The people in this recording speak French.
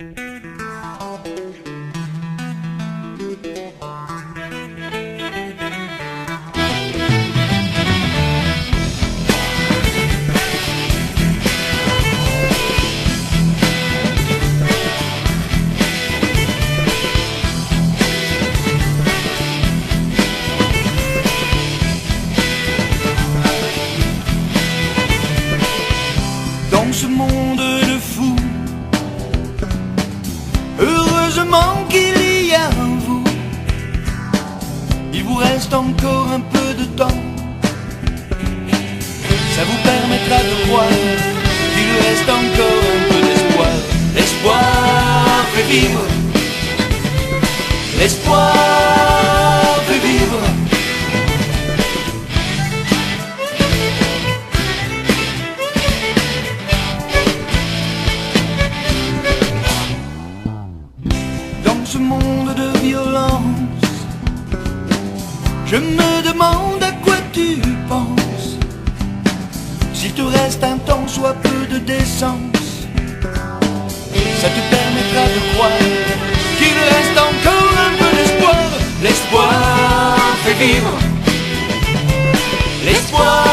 Dans ce monde de fous, heureusement qu'il y a vous. Il vous reste encore un peu de temps. Ça vous permettra de croire qu'il reste encore un peu d'espoir. L'espoir fait vivre. L'espoir fait vivre. Dans ce monde de violence, je me demande à quoi tu penses. S'il te reste un temps, soit peu de décence, ça te permettra de croire qu'il reste encore un peu d'espoir. L'espoir fait vivre. L'espoir